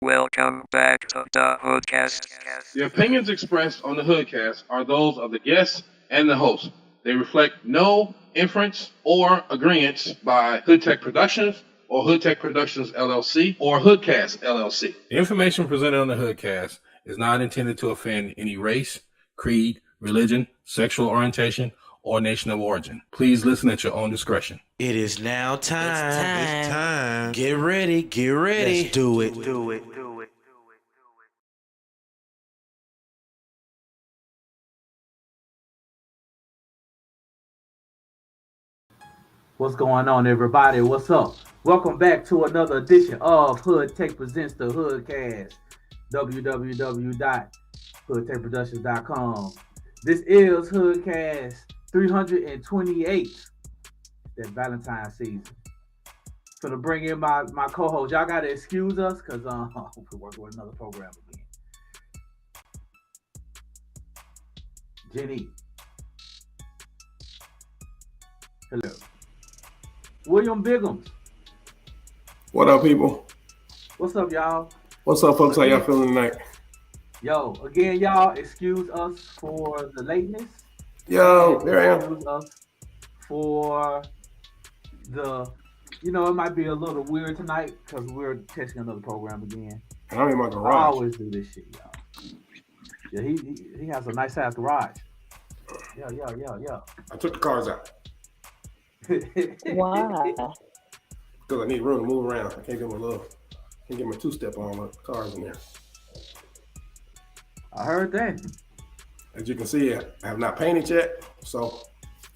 Welcome back to the HoodCast. The opinions expressed on the HoodCast are those of the guests and the host. They reflect no inference or agreement by Hood Tech Productions or Hood Tech Productions LLC or HoodCast LLC. The information presented on the HoodCast is not intended to offend any race, creed, religion, sexual orientation, or nation of origin. Please listen at your own discretion. It is now time. It's time. Get ready. Get ready. Let's do it. What's going on, everybody? What's up? Welcome back to another edition of Hood Tech Presents the HoodCast. www.hoodtechproductions.com. This is HoodCast 328. That Valentines season. Gonna bring in my co-host. Y'all gotta excuse us because we're working with another program again. Jenny. Hello. William Biggums. What up, people? What's up, y'all? What's up, folks? How y'all feeling tonight? Yo, again, y'all, excuse us for the lateness. Yo, there I am. Excuse us for the, it might be a little weird tonight because we're testing another program again. I'm in my I garage. always do this shit, y'all. Yeah, he has a nice ass garage. Yeah. I took the cars out Why? because I need room to move around. I can't get my two-step on my cars in there. I heard that. As you can see, I have not painted yet, so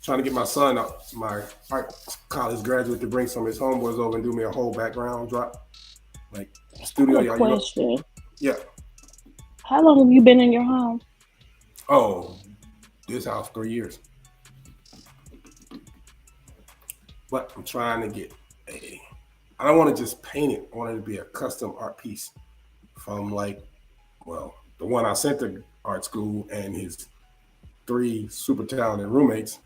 trying to get my son, my art college graduate, to bring some of his homeboys over and do me a whole background drop, like studio. I have a question. Yeah. How long have you been in your home? Oh, this house 3 years. But I'm trying to get I don't want to just paint it. I want it to be a custom art piece from the one I sent to art school and his 3 super talented roommates.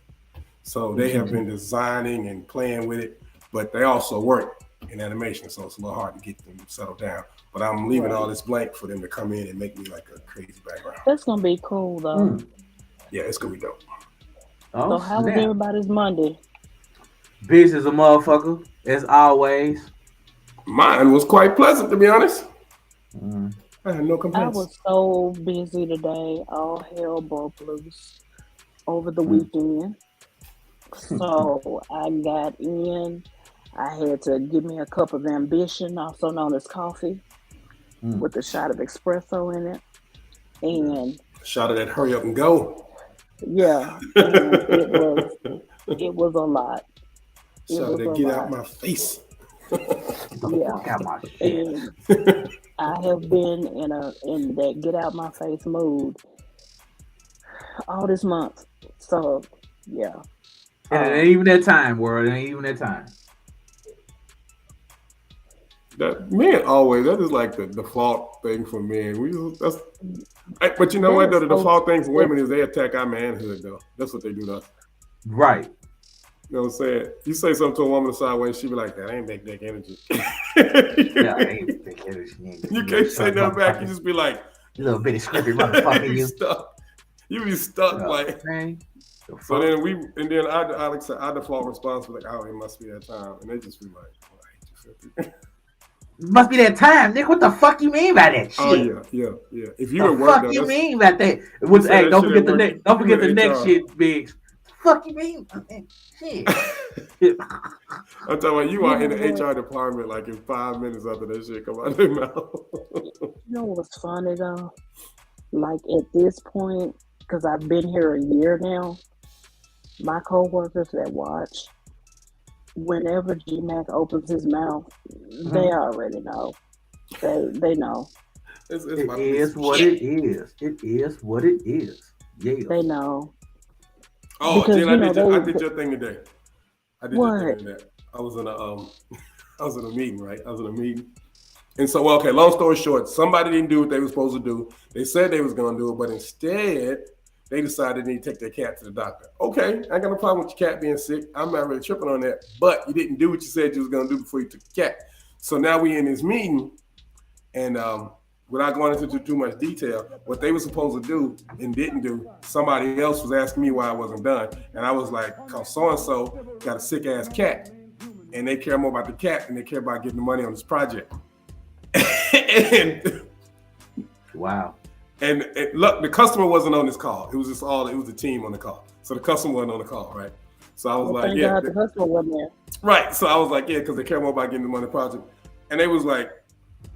So they have been designing and playing with it, but they also work in animation. So it's a little hard to get them settled down. But I'm leaving all this blank for them to come in and make me like a crazy background. That's gonna be cool though. Yeah, it's gonna be dope. So how was everybody's Monday? Busy as a motherfucker, as always. Mine was quite pleasant, to be honest. I had no I complaints. was so busy today. All hell broke loose over the weekend. So I got in. I had to give me a cup of ambition, also known as coffee, with a shot of espresso in it. And Shot of that hurry up and go. yeah, and it was a lot. Shot of that get out my face. Yeah. And I have been in that get out my face mood all this month. So yeah. And it ain't even that time, world. It ain't even that time. That men always, that is like the default thing for men. But you know what though? The default thing for women is they attack our manhood though. That's what they do to us. Right. You know what I'm saying? You say something to a woman sideways, she be like, that ain't big dick energy. Yeah, I ain't big energy. You can't say nothing back. You just be like, you little bitty scrippy motherfucker. You be stuck like. Okay. So then I default response was like, oh, it must be that time. And they just be like, oh, I hate you. Must be that time, Nick. What the fuck you mean by that shit? Oh yeah. If you the at work, fuck you mean by that? Hey, don't forget the next shit, Biggs. Fuck you mean? Shit. I'm talking about you are in the HR department like in 5 minutes after that shit come out of their mouth. You know what's funny though? Like at this point, because I've been here a year now, my coworkers that watch, whenever G-Mac opens his mouth, they already know. They know. It is what it is. It is what it is. Yeah. They know. Oh, because, Jen, I did your thing today. I was in a meeting, right? And so, okay, long story short, somebody didn't do what they were supposed to do. They said they was going to do it, but instead, they decided they need to take their cat to the doctor. Okay, I ain't got no problem with your cat being sick. I'm not really tripping on that. But you didn't do what you said you was going to do before you took the cat. So now we in this meeting, And without going into too much detail, what they were supposed to do and didn't do, somebody else was asking me why I wasn't done. And I was like, cause so-and-so got a sick ass cat. And they care more about the cat than they care about getting the money on this project. And Wow. And look, the customer wasn't on this call. It was the team on the call. So the customer wasn't on the call, right? So I was like, thank yeah. God the customer wasn't there. Right. So I was like, yeah, because they care more about getting the money project. And they was like,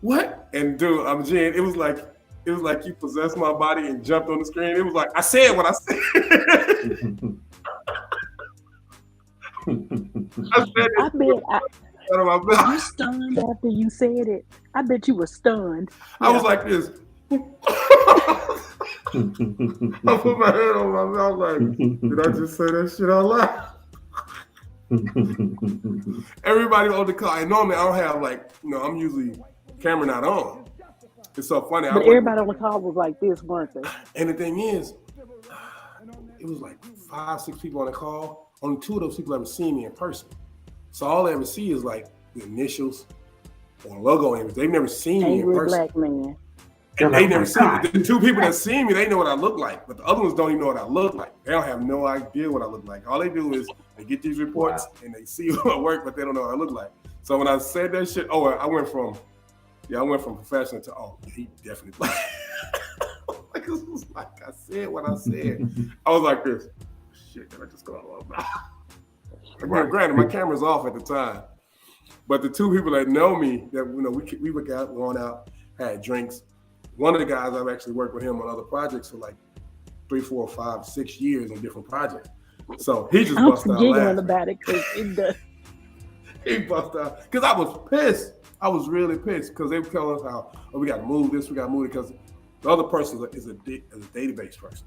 what? And dude, I'm Jen. It was like you possessed my body and jumped on the screen. It was like, I said what I said. I said it. You stunned after you said it. I bet you were stunned. I was like this. I put my head on my mouth like, did I just say that shit out loud? Everybody on the call, and normally I don't have I'm usually camera not on. It's so funny. But everybody on the call was like this, weren't they? And the thing is, it was like 5-6 people on the call. Only 2 of those people ever seen me in person. So all they ever see is like the initials or logo images. They've never seen me in person. Black man. And they never seen me. The 2 people that see me, they know what I look like. But the other ones don't even know what I look like. They don't have no idea what I look like. All they do is they get these reports and they see my work, but they don't know what I look like. So when I said that shit, I went from professional to, he definitely black. It was like I said what I said. I was like this. Shit, can I just go out my mouth? Granted, my camera's off at the time. But the 2 people that know me, that we were going out, had drinks. One of the guys, I've actually worked with him on other projects for like 3, 4, 5, 6 years on different projects. So he just busted out laughing. About it because it does. He busted out because I was pissed. I was really pissed because they were telling us how we got to move this, we got to move it because the other person is a database person.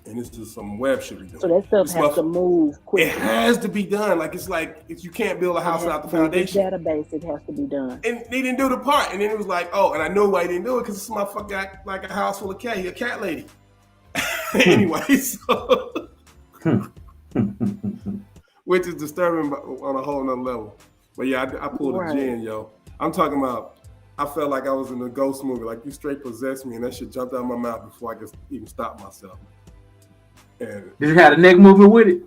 And this is some web shit we doing. So that stuff has to move quickly. It has to be done. Like it's like if you can't build a house without the foundation. Database, it has to be done. And they didn't do the part. And then it was like, and I know why he didn't do it because this motherfucker got like a house full of cat. He a cat lady. Anyway, so which is disturbing on a whole nother level. But yeah, I pulled a gin, yo. I'm talking about. I felt like I was in a ghost movie. Like you straight possessed me, and that shit jumped out of my mouth before I could even stop myself. And did you have a neck movement with it?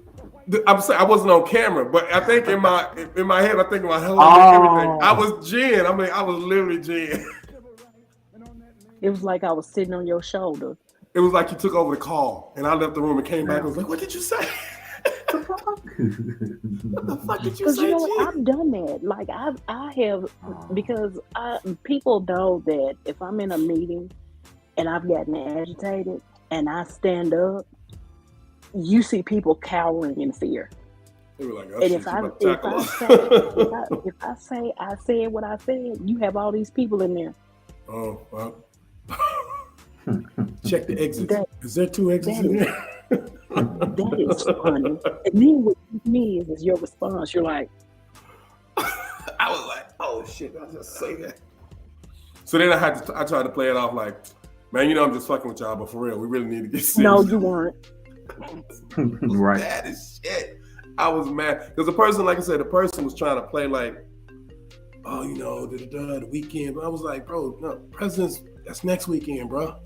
I'm saying I wasn't on camera, but I think in my head, I think my whole everything. I was Jen. I mean, I was literally Jen. It was like I was sitting on your shoulder. It was like you took over the call, and I left the room and came back and was like, "What did you say? What the fuck did you say?" I've done that. Like I have because people know that if I'm in a meeting and I've gotten agitated and I stand up, you see people cowering in fear. They were like, and if I say I said what I said, you have all these people in there. Oh, well. Check the exits. Is there 2 exits in there? That is funny. And then what me is your response. You're like, I was like, oh shit, I just say that. So then I tried to play it off like, man, I'm just fucking with y'all, but for real, we really need to get serious. No, you weren't. Right. Mad as shit. I was mad because the person, like I said, the person was trying to play like, the weekend. But I was like, bro, no, President's that's next weekend, bro.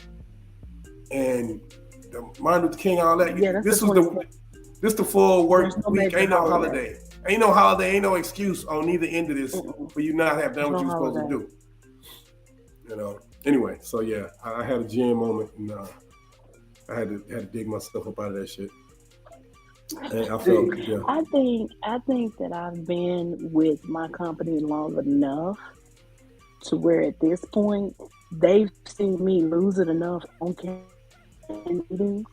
And the Martin Luther King, all that. Yeah, this the full work week. Ain't no holiday. Ain't no holiday. Ain't no excuse on either end of this for you not have done what you're supposed to do. Anyway, so yeah, I had a GM moment, and I had to dig myself up out of that shit. And I felt, yeah. I think that I've been with my company long enough to where at this point they've seen me lose it enough on camera meetings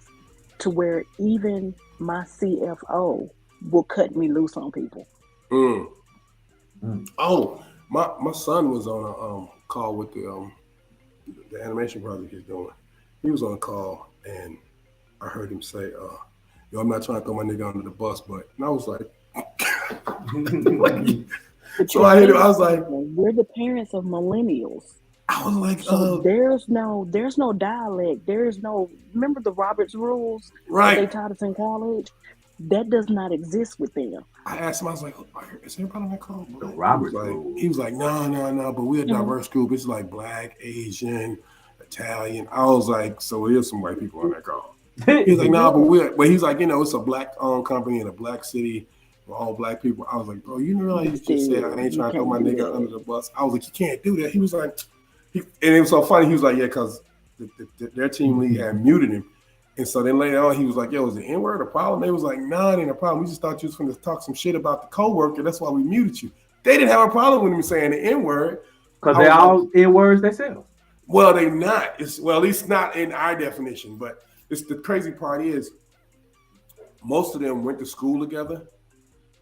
to where even my CFO will cut me loose on people. Oh, my son was on a call with the animation project he's doing. He was on a call and I heard him say, I'm not trying to throw my nigga under the bus, but and I was like, so I hit him. I was like, we're the parents of millennials. I was like, so there's no dialect. There's no, remember the Roberts rules right? That they taught us in college. That does not exist with them. I asked him, I was like, is everybody on that call? The Roberts he was rule. like, he was like, no, but we're a diverse group. It's like Black, Asian, Italian. I was like, so there's some white people on that call. He was like, no, but he's like, it's a Black-owned company in a Black city with all Black people. I was like, bro, you realize you just said I ain't trying to throw my nigga under the bus. I was like, you can't do that. He was like, and it was so funny. He was like, yeah, because their team lead had muted him. And so then later on, he was like, yo, is the N-word a problem? They was like, nah, it ain't a problem. We just thought you was going to talk some shit about the coworker. That's why we muted you. They didn't have a problem with him saying the N-word. Because they're all N-words themselves. Well, they not. At least not in our definition. But the crazy part is most of them went to school together.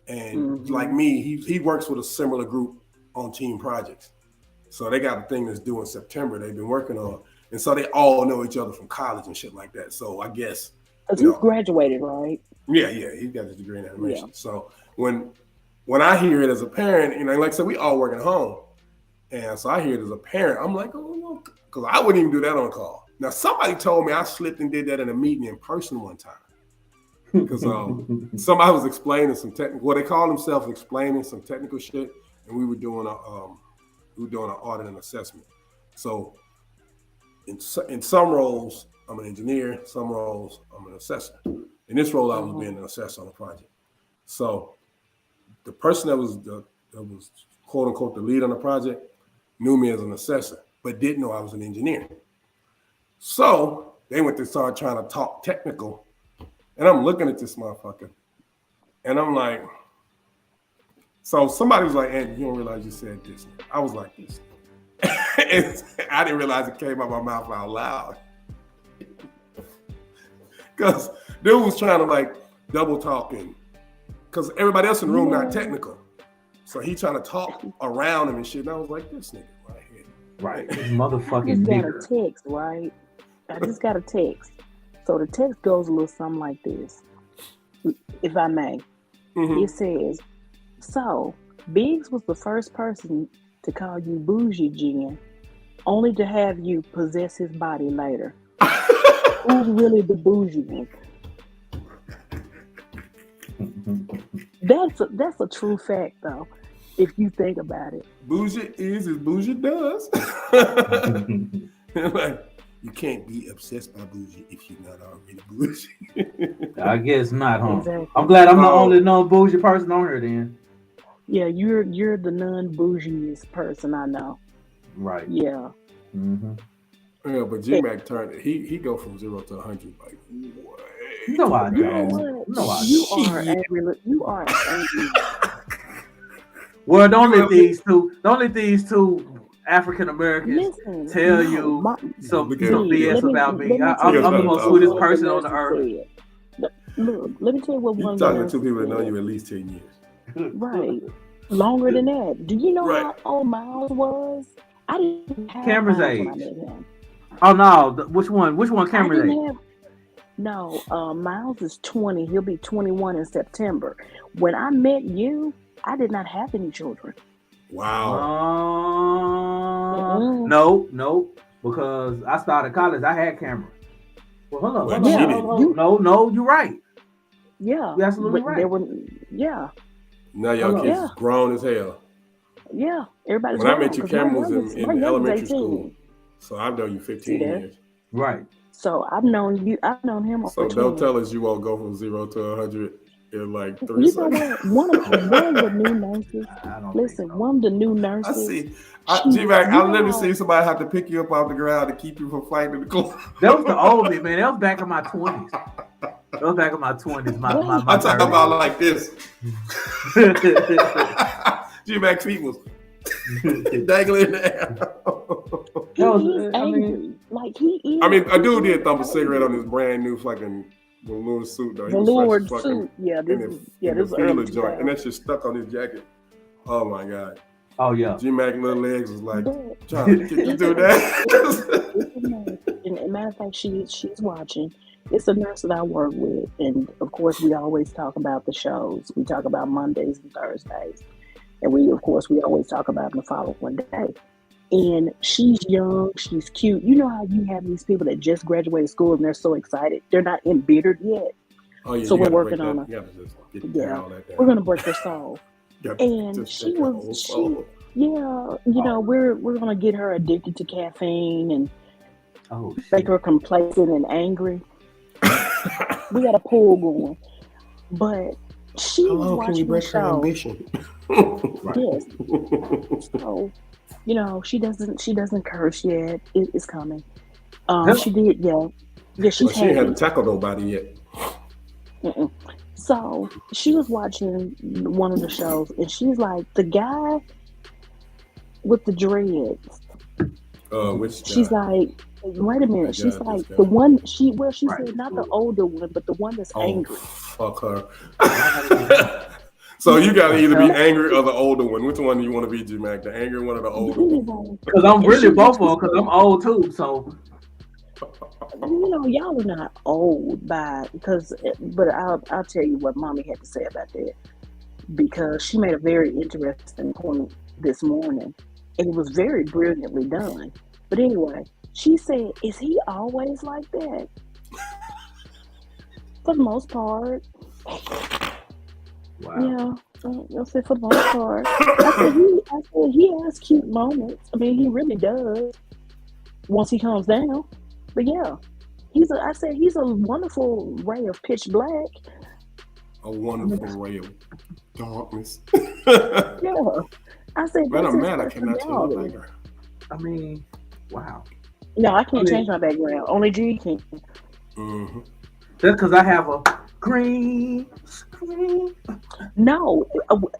And like me, he works with a similar group on team projects. So they got a thing that's due in September they've been working on. And so they all know each other from college and shit like that. So I guess. Because he graduated, right? Yeah, he got his degree in animation. Yeah. So when I hear it as a parent, like I said, we all work at home. And so I hear it as a parent. I'm like, oh, because I wouldn't even do that on a call. Now, somebody told me I slipped and did that in a meeting in person one time. Because somebody was explaining some technical, they call themselves explaining some technical shit. And we were doing an audit and assessment. So in some roles, I'm an engineer. Some roles, I'm an assessor. In this role, I was being an assessor on a project. So the person that was quote unquote the lead on the project knew me as an assessor, but didn't know I was an engineer. So they went to start trying to talk technical, and I'm looking at this motherfucker, and I'm like, so somebody was like, "Andy, you don't realize you said this." I was like this. And I didn't realize it came out my mouth out loud. Because dude was trying to like double talking. Because everybody else in the room not technical. So he trying to talk around him and shit. And I was like, this nigga right here. Right. This motherfucking nigga. I just got a text, right? I just got a text. So the text goes a little something like this. If I may. It says, so Biggs was the first person to call you bougie, Jen, only to have you possess his body later. Who's really the bougie one? That's a true fact, though, if you think about it. Bougie is as bougie does. Like, you can't be obsessed by bougie if you're not already bougie. I guess not, huh? Exactly. I'm glad I'm the only non-bougie person on here then. Yeah, you're the non-bougiest person I know. Right. Yeah. Mm-hmm. Yeah, but G-Mac turned it. He go from 0 to 100 like what? No, I don't. You are angry. You are angry. Well, don't let these two African Americans tell you some BS about me. I'm the most sweetest person on the earth. Look, let me tell you what one. You're talking to people that know you at least 10 years. Right. Longer than that. Do you know how old Miles was? I didn't have Cameron's age. Oh no, which one? Which one? Cameron's age? No, Miles is 20. He'll be 21 in September. When I met you, I did not have any children. Wow. No, because I started college. I had Cameron. Well, hold on. No, you're right. Yeah, you're absolutely right. Now y'all kids is grown as hell. Yeah, everybody's when I met you, Cameron was in elementary school. So I've known you 15 years. Right. So I've known him. So don't tell us you won't go from 0 to 100 in like 3 seconds. One of the new nurses. One of the new nurses. I see. G-Mac, I've never seen somebody have to pick you up off the ground to keep you from fighting in the club. That was the old me, man. That was back in my 20s. That was back in my 20s. I'm talking about like this. G-Mac's feet was dangling in the air. I mean, a dude did thump a cigarette on his brand new fucking velour suit though. Velour suit, this is early joint, and that shit stuck on his jacket. Oh my god. Oh yeah. G-Mac little legs was like, John, can you do that? And matter of fact, she's watching. It's a nurse that I work with, and of course, we always talk about the shows. We talk about Mondays and Thursdays. And we always talk about them the following day. And she's young, she's cute. You know how you have these people that just graduated school and they're so excited. They're not embittered yet. Oh yeah, So you we're gotta working break on that. her. You gotta just get Yeah, all that down. we're gonna break her soul. You gotta And just she take your whole was soul. we're gonna get her addicted to caffeine and Oh make shit. her complacent and angry. We got a pool going, but she How was long can you watching break the her show. ambition? Yes, so she doesn't curse yet. It's coming. She did, yeah, she's Well, she ain't had to happy. tackle nobody yet. Mm-mm. So she was watching one of the shows, and she's like, the guy with the dreads. Which She's guy? like, wait a minute. That She's guy, like this the guy. one. She Right. said not the older one, but the one that's Oh, angry. fuck her. So you gotta either be angry or the older one. Which one do you want to be, G-Mac? The angry one or the older one? Anyway, Because I'm and really she both of them. was Because I'm old too. So y'all are not old but I'll tell you what mommy had to say about that, because she made a very interesting point this morning, and it was very brilliantly done. But anyway, she said, "Is he always like that?" For the most part, wow. yeah. I said for the most part. I said he has cute moments. I mean, he really does. Once he calms down, but yeah, he's a wonderful ray of pitch black. A wonderful ray of darkness. Yeah, I said Man, that's I'm his mad I cannot change my personality. background. I mean, wow. No, I can't change my background. Only G can. Mm-hmm. That's because I have a green screen. No,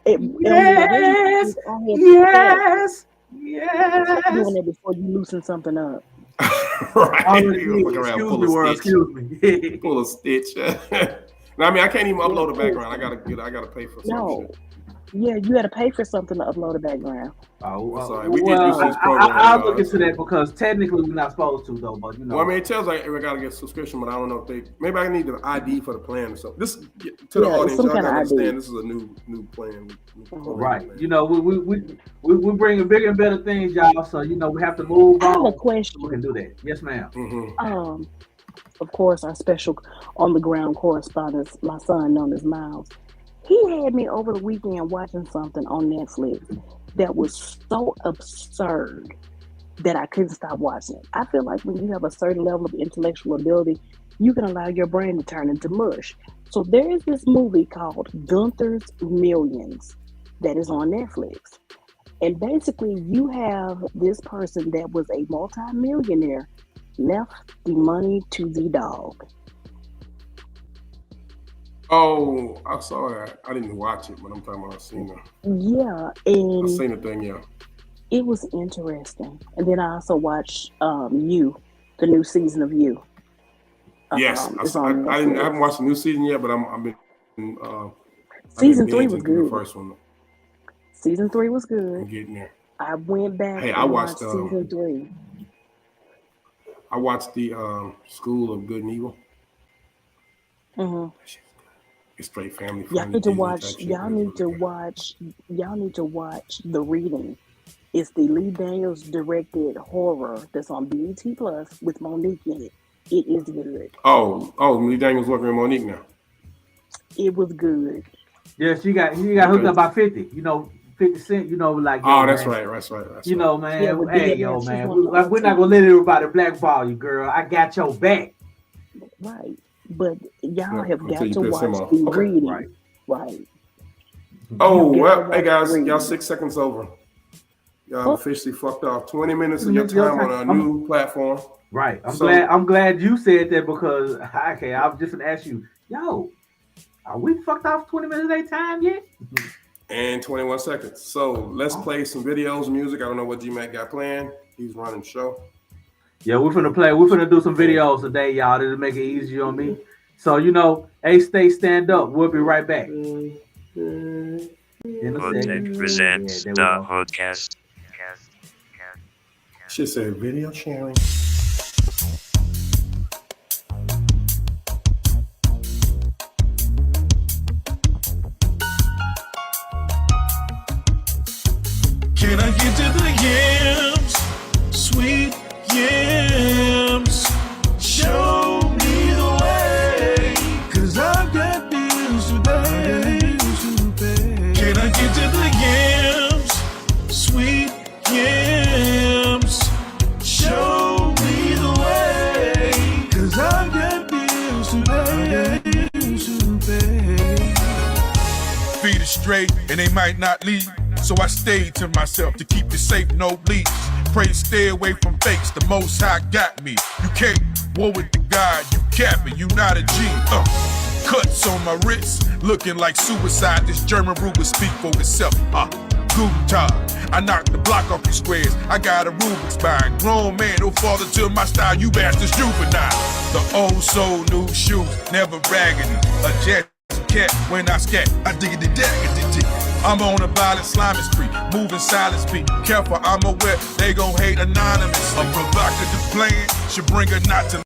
Yes. Yes. Yes. Stop doing that before you loosen something up. Right. Already You did. fuck around, Excuse pull me, a world. stitch. Excuse me. Pull a stitch. No, I mean I can't even upload a background. I gotta pay for some No. shit. Yeah, you had to pay for something to upload a background. I'm sorry. We get used to this program. I'll y'all. look into that because technically we're not supposed to though. But Well, I mean, it tells like we gotta get a subscription, but I don't know if maybe I need the ID for the plan or something. This to the audience, some y'all kind gotta of ID. understand this is a new plan. New program right. plan. We bringing bigger and better things, y'all. So we have to move I have on. a question. We can do that. Yes, ma'am. Mm-hmm. Of course, our special on the ground correspondent, my son known as Miles. He had me over the weekend watching something on Netflix that was so absurd that I couldn't stop watching it. I feel like when you have a certain level of intellectual ability, you can allow your brain to turn into mush. So there is this movie called Gunther's Millions that is on Netflix. And basically you have this person that was a multi-millionaire left the money to the dog. Oh, I saw that. I didn't watch it, but I'm talking about I seen it. Yeah, I and seen the thing, yeah. it was interesting. And then I also watched You, the new season of You. Yes, It's I on haven't watched the new season yet, but I've been Season 3 was binging through good. the first one. Season 3 was I'm good. getting there. I went back Hey, and I watched watched season 3. I watched the School of Good and Evil. Mm-hmm. It's straight family Y'all friendly. need to Disney watch. type shit, Y'all but it's need to really good. watch. Y'all need to watch The Reading. It's the Lee Daniels directed horror that's on BET Plus with Monique in it. It is good. Oh, Lee Daniels working with Monique now. It was good. Yeah, she got hooked up by 50. 50 Cent. Like. Oh, that's man, right. That's right. man. Yeah, but Hey, yeah, yo, she's man. one of the We're not gonna let everybody blackball you, girl. I got your back. Right. But y'all Yeah, have until got you to piss him watch off. The Okay. Reading. Right. Right. Oh, You well, gotta hey watch guys, The y'all Reading. 6 seconds over. Y'all Oh. officially fucked off. 20 minutes of your time on a new platform. Right. So- I'm glad you said that because okay, I was just gonna ask you, yo, are we fucked off 20 minutes of their time yet? And 21 seconds. So let's play some videos, music. I don't know what G-Mac got planned. He's running the show. Yeah, we're finna do some videos today, y'all. That'll make it easier on me. So stay stand up. We'll be right back. In a HoodTech second. presents Yeah, the there we go. HoodCast. She said video sharing. Can I get to the yams? Sweet yams. Show me the way. 'Cause I've got Feet are straight and they might not leave. So I stayed to myself to keep it safe, no bleed. Pray to stay away from fakes, the most high got me. You can't war with the God, you capping, you not a G. Cuts on my wrist, looking like suicide. This German Ruger speak for itself. Guten Tag. I knocked the block off your squares. I got a Rubik's spine. Grown man, no father to my style. You bastards juvenile. The old soul, new shoes, never raggedy. A jet cat when I scat. I dig it, dig. I'm on a violent slimy spree, moving silence beat. Careful, I'm aware they gon' hate anonymous. A provocative plan should bring a knot to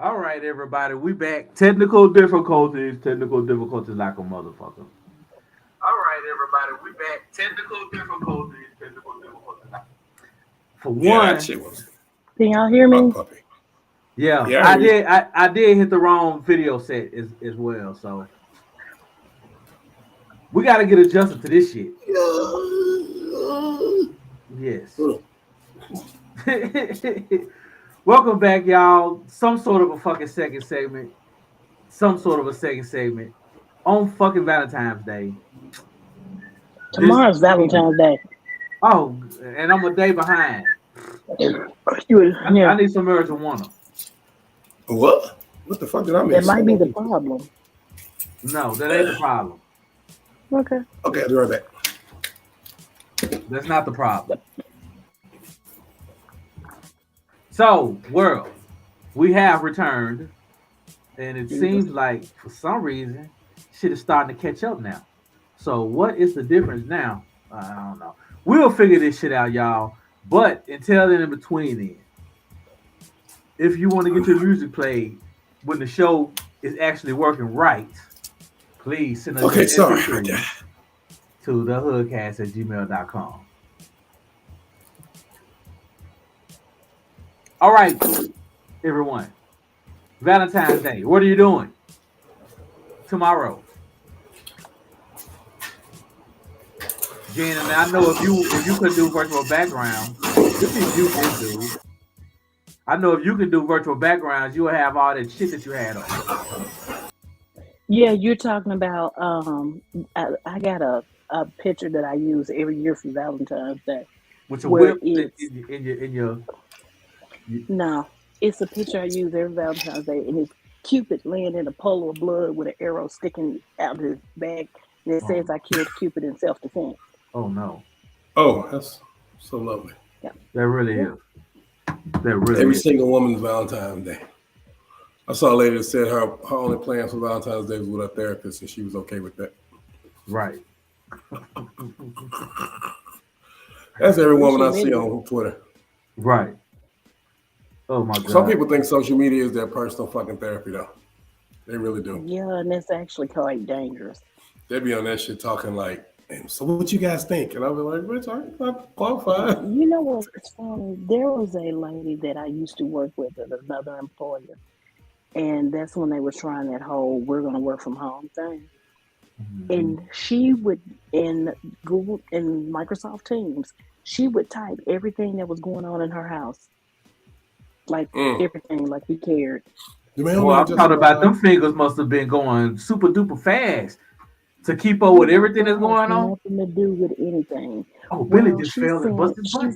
All right, everybody, we back. Technical difficulties like a motherfucker. All right, everybody, we back. Technical difficulties like for Yeah, one. that shit was Can y'all hear me? puppy. Yeah, Yeah, I did. I did hit the wrong video set as well. So we got to get adjusted to this shit. Yes. Welcome back, y'all. Some sort of a fucking second segment. On fucking Valentine's Day. Tomorrow's Valentine's Day. Oh, and I'm a day behind. Yeah. I need some marijuana. What? What the fuck did I miss? That might be the problem. No, that ain't the problem. Okay. Okay, I'll be right back. That's not the problem. So, world, we have returned, and it seems like for some reason, shit is starting to catch up now. So, what is the difference now? I don't know. We'll figure this shit out, y'all. But until then, in between then, if you want to get your music played when the show is actually working right, please send us Okay, sorry. to thehoodcast@gmail.com. All right, everyone. Valentine's Day. What are you doing tomorrow? Jen, and I know if you could do virtual background, this is you can do. I know if you can do virtual backgrounds, you will have all that shit that you had on. Yeah, you're talking about. I got a picture that I use every year for Valentine's Day. With a where whip it's in your. no, it's a picture I use every Valentine's Day, and it's Cupid laying in a pool of blood with an arrow sticking out of his back, and it says, "I killed Cupid in self-defense." Oh no! Oh, that's so lovely. Yeah, that really is. That really Every is. single woman's Valentine's Day. I saw a lady that said her only plans for Valentine's Day was with her therapist, and she was okay with that. Right. That's every woman I see on Twitter. Right. Oh my God. Some people think social media is their personal fucking therapy, though. They really do. Yeah, and it's actually quite dangerous. They be on that shit talking like, so what you guys think? And I'll be like, bitch, I'm not qualified. You know what's funny? There was a lady that I used to work with at another employer, and that's when they were trying that whole "we're going to work from home" thing. Mm-hmm. And she would, in Google and Microsoft Teams, she would type everything that was going on in her house, like everything, like we cared. Well, I'm talking about them fingers must have been going super duper fast to keep up with everything that's going on. Nothing to do with anything. Oh, Billy just fell and busted butt.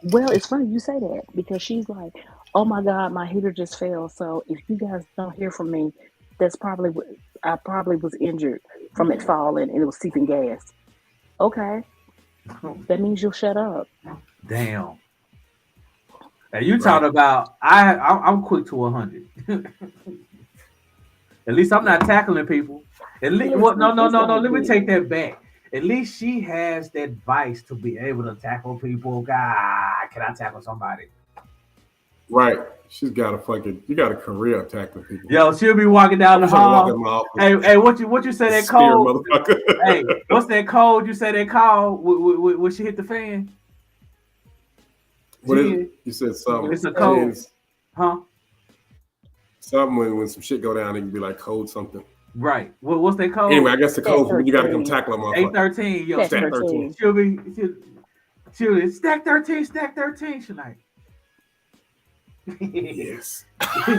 Well, it's funny you say that because she's like, "Oh my God, my heater just fell. So if you guys don't hear from me, that's probably what I probably was injured from it falling and it was seeping gas." Okay, that means you'll shut up. Damn. Now you talking about I'm quick to 100. At least I'm not tackling people. At least no. Let me take that back. At least she has that vice to be able to tackle people. God, can I tackle somebody? Right. She's got a career of tackling people. Yo, she'll be walking down the hall. Hey, what you say that code? Hey, what's that code you say that called when she hit the fan? What is it? You said something. It's a code. Huh? Something when some shit go down, it can be like code something. Right. What's that code? Anyway, I guess the code when you got to come tackle them. 813. Yo, stack 13. She'll be stack 13 tonight. Yes.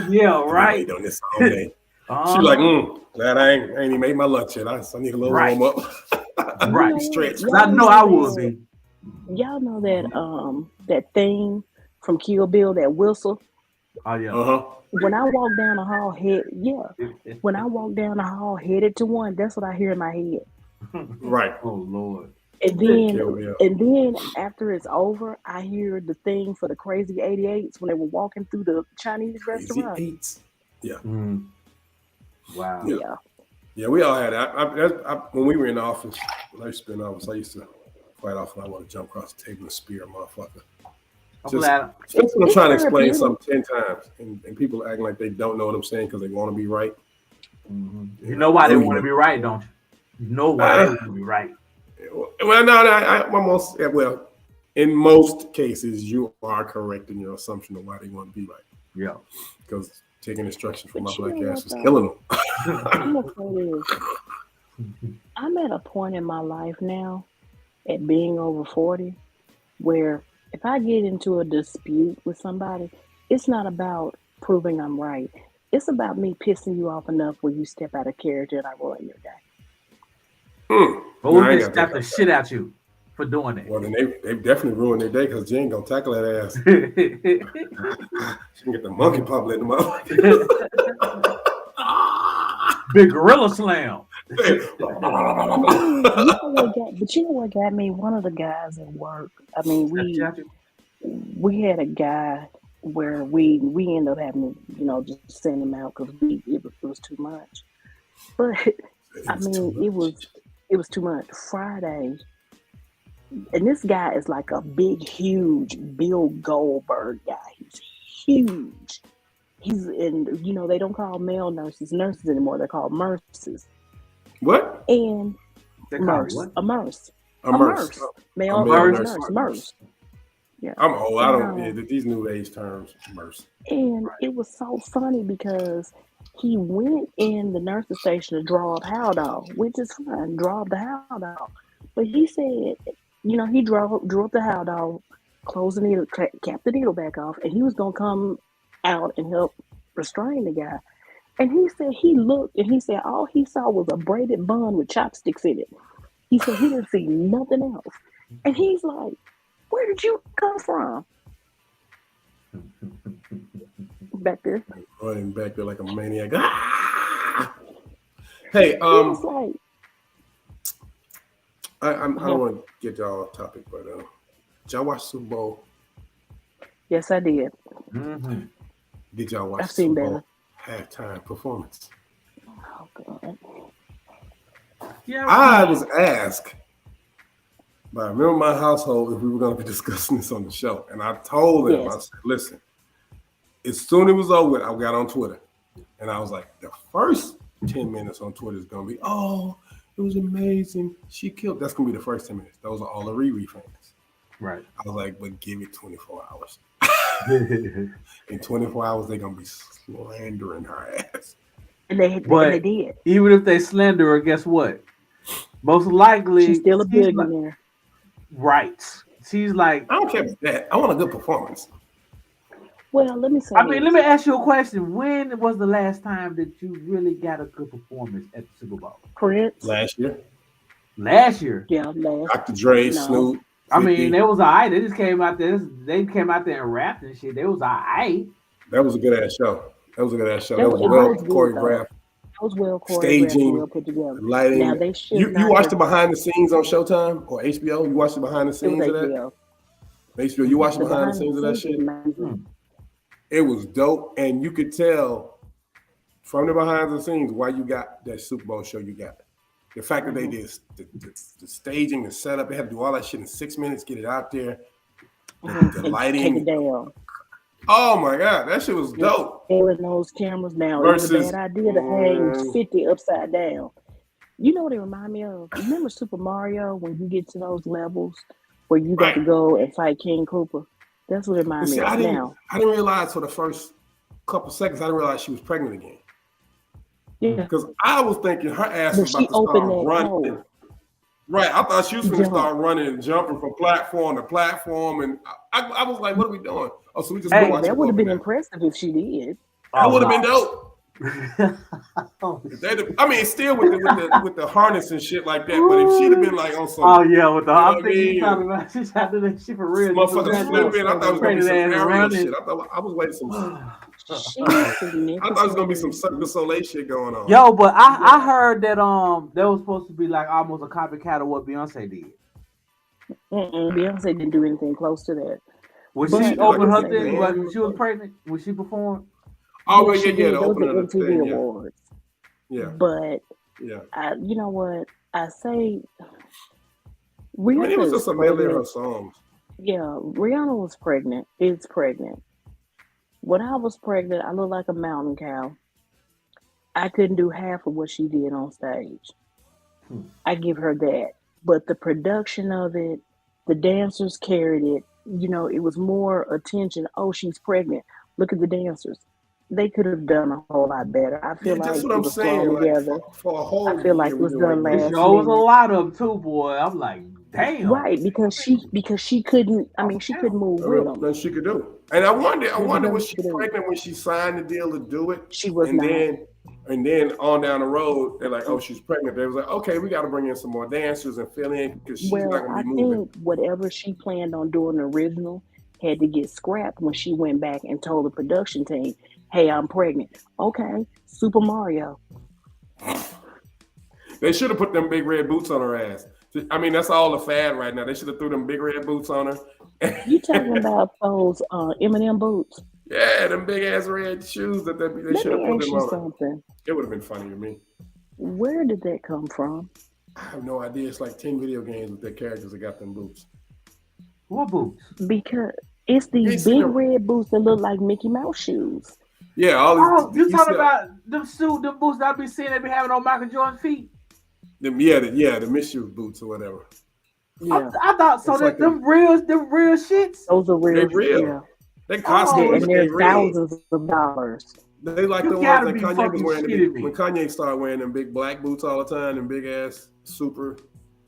Yeah, right. On this all day. She's like, glad I ain't even made my lunch yet. I need a little warm up. Right. Stretch. I know I will be. Y'all know that that thing from Kill Bill, that whistle? Oh yeah. Uh-huh. When I walk down the hall headed to one, that's what I hear in my head. Right. Oh Lord. And then after it's over, I hear the thing for the Crazy 88s when they were walking through the Chinese restaurant. Yeah. Mm. Wow. Yeah, we all had that. When we were in the office, when I used to be in the office, I used to quite often I want to jump across the table and spear a motherfucker. I'm Just, glad. especially when I'm It's trying to explain therapeutic. something 10 times and people acting like they don't know what I'm saying because they want to be right. You know why they you want to know. be right, don't you? You know why they want to be right. Well, no, I'm almost, well, in most cases, you are correct in your assumption of why they want to be right. Yeah. Because taking instructions from my But you black know ass what, is though? killing them. I'm gonna say this. I'm at a point in my life now, at being over 40, where if I get into a dispute with somebody, it's not about proving I'm right. It's about me pissing you off enough where you step out of character and I ruin your day. But No, we I ain't just got slap that. the shit out you for doing Well, then they definitely ruined their day because Jen gonna tackle that ass. it. She can get the monkey pop in the mouth. Big gorilla slam. I mean, you know what got me? One of the guys at work. I mean, we had a guy where we ended up having to, just send him out because it was too much. But I mean, it was too much. Friday, and this guy is like a big, huge Bill Goldberg guy. He's huge. He's in, they don't call male nurses anymore. They're called nurses. What? And They call it what? a nurse. Male Nurse. Yeah. I'm old. I don't. And, Yeah, these new age terms, nurse. And it was so funny because he went in the nurse's station to draw up Haldol, which is fine, draw up the Haldol. But he said, he drew up the Haldol, closed the needle, capped the needle back off, and he was gonna come out and help restrain the guy. And he said he looked and he said all he saw was a braided bun with chopsticks in it. He said he didn't see nothing else. And he's like, where did you come from? Back there. Running back there like a maniac. Ah! Hey, He was like, I don't want to get y'all off topic, but did y'all watch Super Bowl? yes, I did. Mm-hmm. Did y'all watch I've seen Super Bowl better. halftime performance? Oh, God. Yeah. I was asked by a member of my household if we were going to be discussing this on the show, and I told them, Yes. I said, listen, as soon as it was over, I got on Twitter, and I was like, the first 10 minutes on Twitter is going to be, oh, it was amazing. She killed. That's going to be the first 10 minutes. Those are all the Riri fans. Right. I was like, but give it 24 hours. In 24 hours, they're going to be slandering her ass. And they did. Even if they slender her, guess what? Most likely, She's still a billionaire. Right. She's like, I don't care about that. I want a good performance. Well, let me say let me ask you a question. When was the last time that you really got a good performance at the Super Bowl? Prince. Last year. Last year? Yeah, last. Dr. Dre, Snoop. 50. I mean, they was all right. They just came out there. They came out there and rapped and shit. They was all right. That was a good ass show. That was It well was good, choreographed. It was well choreographed, Staging, well put together. lighting. Now they should You watched the behind the scenes on Showtime or HBO? You watched the behind the scenes of that? HBO. You watched the behind the scenes of that shit? It was dope, and you could tell from the behind the scenes why you got that Super Bowl show you got. The fact that they did the staging, the setup, they had to do all that shit in 6 minutes, get it out there. The lighting. Take it down. Oh my God, that shit was dope. Holding those cameras now. It was a bad idea to hang 50 upside down. You know what it remind me of? Remember Super Mario when you get to those levels where you got to go and fight King Koopa? That's what it reminds me of now. I didn't realize for the first couple seconds, I didn't realize she was pregnant again. Yeah. Because I was thinking her ass was about to start running. Right. I thought she was going to start running and jumping from platform to platform. And I was like, what are we doing? Oh, so we just go watch that would have been impressive if she did. That would have been dope. I mean, still with the harness and shit like that. But if she'd have been like on some, with the I'm thinking talking about she's had to do that shit for real. Motherfucker flipping. I thought it was gonna be some aerial shit. I was waiting some. I thought it was gonna be some Cirque du Soleil shit going on. Yo, but I heard that that was supposed to be like almost a copycat of what Beyonce did. Beyonce didn't do anything close to that. When she opened her thing, when she was pregnant, when she performed. Oh, yeah, the opening of the MTV Awards. Yeah. But, you know what? I say, it was just a medley of her songs. Yeah, Rihanna was pregnant. Is pregnant. When I was pregnant, I looked like a mountain cow. I couldn't do half of what she did on stage. Hmm. I give her that. But the production of it, the dancers carried it. You know, it was more attention. Oh, she's pregnant. Look at the dancers. They could have done a whole lot better. I feel Yeah, like that's what it I'm was thrown saying. Like together. for a I whole feel like year, it we was didn't like done It no. last sure was a minute. lot of them too, boy. I'm like, damn. Right, because she couldn't. I mean, she couldn't move with them. Nothing she could do. And I There was wonder nothing was she she could do. pregnant when she signed the deal to do it? She was And not. then on down the road, they're like, oh, she's pregnant. They was like, okay, we got to bring in some more dancers and fill in because she's not Well, gonna I be moving. think whatever she planned on doing original had to get scrapped when she went back and told the production team, "Hey, I'm pregnant." Okay, Super Mario. They should have put them big red boots on her ass. I mean, that's all the fad right now. They should have threw them big red boots on her. You talking about those Eminem boots? Yeah, them big ass red shoes that they Let should have me put ask them you on her. something. It would have been funny to me. Where did that come from? I have no idea. It's like 10 video games with their characters that got them boots. What boots? Because it's You these ain't seen big them. red boots that look like Mickey Mouse shoes. Yeah, all Oh, these. you talking see- about them boots that I be seeing they be having on Michael Jordan's feet? them, the misuse boots or whatever. Yeah, I thought so. It's like Them real shits. those are They real. real. Yeah, They cost Oh, them, and but they're they real. thousands of dollars. They like You the ones gotta that be Kanye was fucking wearing. shitting me. When Kanye started wearing them big black boots all the time, them big ass super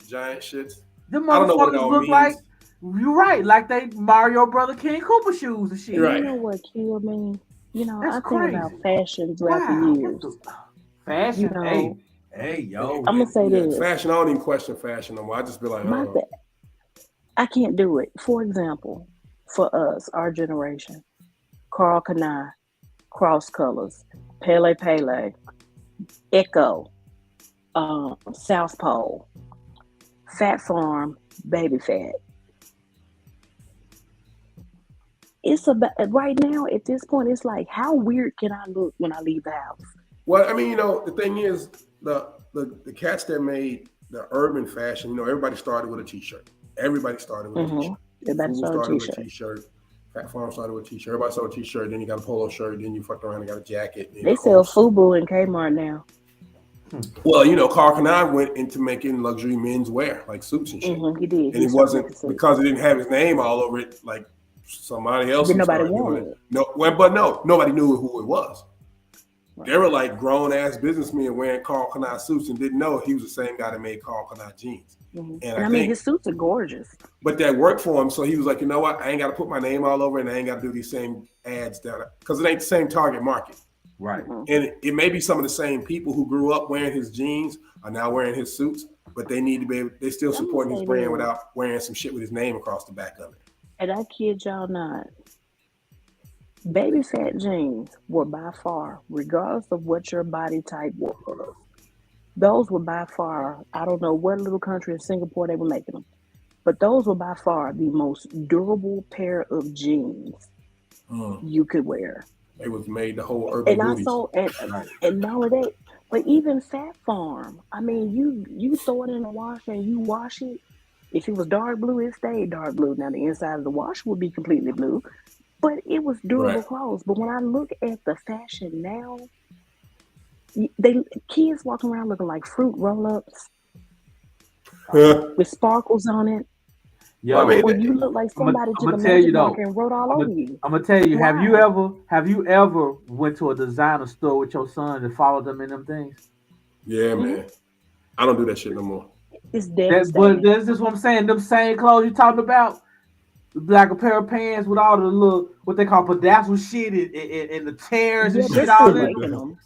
giant shits. Them I don't know what it motherfuckers all look means. like. You're right, like they Mario brother King Cooper shoes and shit. Right. You know what killed me? You know, That's I think about crazy. fashion throughout Wow, the what years. the fashion? You know, Hey, yo. I'm gonna say Yeah, this. fashion. I don't even question fashion no more. I just be like, My th- I can't do it. For example, for us, our generation, Carl Kanai, Cross Colors, Pele Pele, Echo, South Pole, Fat Farm, Baby Fat. It's about right now at this point. It's like, how weird can I look when I leave the house? well, I mean, the thing is, the cats that made the urban fashion, everybody started with a t-shirt. Everybody started with a t-shirt. Everybody Fubu started with a t-shirt. t-shirt. Fat Farm started with a t-shirt. Everybody started with a t-shirt. Then you got a polo shirt. Then you fucked around and got a jacket. They sell Fubu in Kmart now. Well, Carl Kanai went into making luxury men's wear, like suits and shit. He did. And it wasn't because it didn't have his name all over it, like somebody else. But nobody started doing wanted it. it. No, nobody knew who it was. Right. They were like grown ass businessmen wearing Carl Kanai suits and didn't know he was the same guy that made Carl Kanai jeans. And I mean, think, his suits are gorgeous. but that worked for him, so he was like, you know what? I ain't got to put my name all over it, and I ain't got to do these same ads down because it ain't the same target market. Right. And it may be some of the same people who grew up wearing his jeans are now wearing his suits, but they need to be able, they still supporting his brand without wearing some shit with his name across the back of it. And I kid y'all not, baby fat jeans were by far, regardless of what your body type was, those were by far, I don't know what little country in Singapore they were making them, but those were by far the most durable pair of jeans you could wear. They was made the whole urban And booties. I saw, and not only that, but even Fat Farm, I mean, you throw it in the washer and you wash it. If it was dark blue, it stayed dark blue. Now the inside of the washer would be completely blue, but it was durable clothes. But when I look at the fashion now, kids walking around looking like fruit roll-ups with sparkles on it. Yo, When you look like somebody took a magic marker and wrote all over you. I'm gonna tell you, Wow. have you ever went to a designer store with your son and followed them in them things? Yeah, man. I don't do that shit no more. It's But devastating. this is what I'm saying. Them same clothes you talking about, like a pair of pants with all the little what they call pedazzle shit and the tears and they're shit all still in. making them.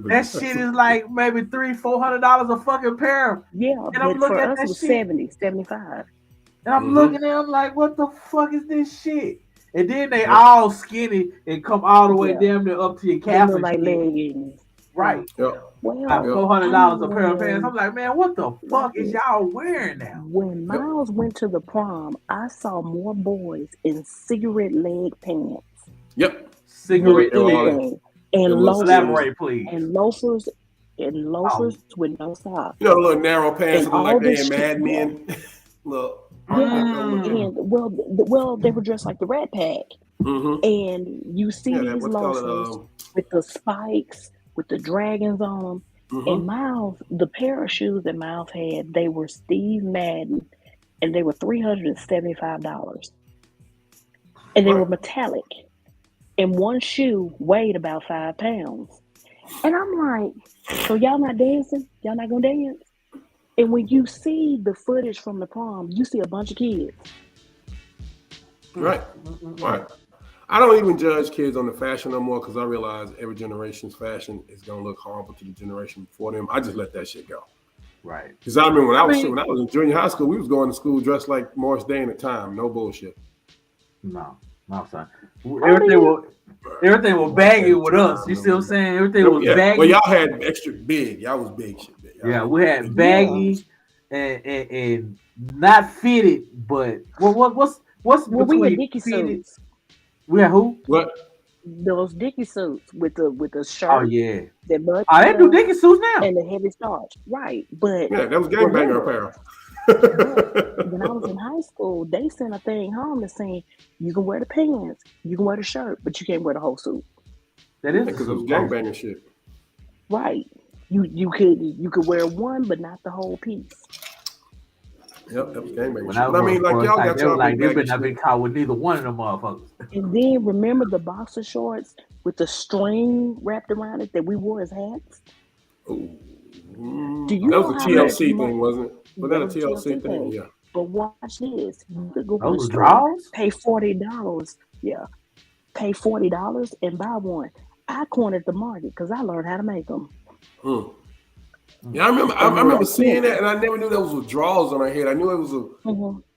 That shit is like maybe $300-$400 a fucking pair. Yeah, And but I'm looking for at us that it was shit. 70, 75. And I'm looking at them like, what the fuck is this shit? And then they all skinny and come all the way damn near up to your They calf look and like shit. leggings. Right. Yep. Well, Like $400 a pair of pants. when, I'm like, man, what the fuck is y'all wearing now? when Miles went to the prom, I saw more boys in cigarette leg pants. Yep. Cigarette They were all- Anything. And little loafers. Elaborate, please. And loafers. And loafers with no socks. You know, the little narrow pants And that look like all they this in shit- Mad Men. Look. And well, they were dressed like the Rat Pack, Mm-hmm. and you see Yeah, that these what's called loafers it. with the spikes, with the dragons on them. And Mm-hmm. Miles, the pair of shoes that Miles had, they were Steve Madden, and they were $375, and they were Right. metallic. And one shoe weighed about 5 pounds. And I'm like, so y'all not dancing? Y'all not gonna dance? And when you see the footage from the prom, you see a bunch of kids. Right. Right. I don't even judge kids on the fashion no more because I realize every generation's fashion is gonna look horrible to the generation before them. I just let that shit go. Right. Because I remember when I was in junior high school, we was going to school dressed like Morris Day at the time. No bullshit. No, son. Everything was baggy with us. You see what I'm saying? Everything was baggy. Well, y'all had extra big. Y'all was big shit. Yeah, we had baggy and not fitted, but what's Well, we had between Dickie fitted? suits. We had who? What? Those Dickie suits with the shirt. Oh yeah. That button They do Dickie suits now. and the heavy starch. Right. But yeah, that was gangbanger apparel. But when I was in high school, they sent a thing home that saying you can wear the pants, you can wear the shirt, but you can't wear the whole suit. That is because it was gangbanger shit. Right. You could wear one, but not the whole piece. Yep, that was gangbanger When shit. I was But I mean, like y'all got y'all like big they baggy better not be shit. caught with neither one of them motherfuckers. And then remember the boxer shorts with the string wrapped around it that we wore as hats? Ooh. Do you That know was a how TLC much thing, wasn't it? Was that a TLC thing? Yeah. But watch this. You could go to the Those store, draws? pay $40. Yeah. Pay $40 and buy one. I cornered the market because I learned how to make them. Yeah, I remember seeing that, and I never knew those were draws on her head. I knew it was a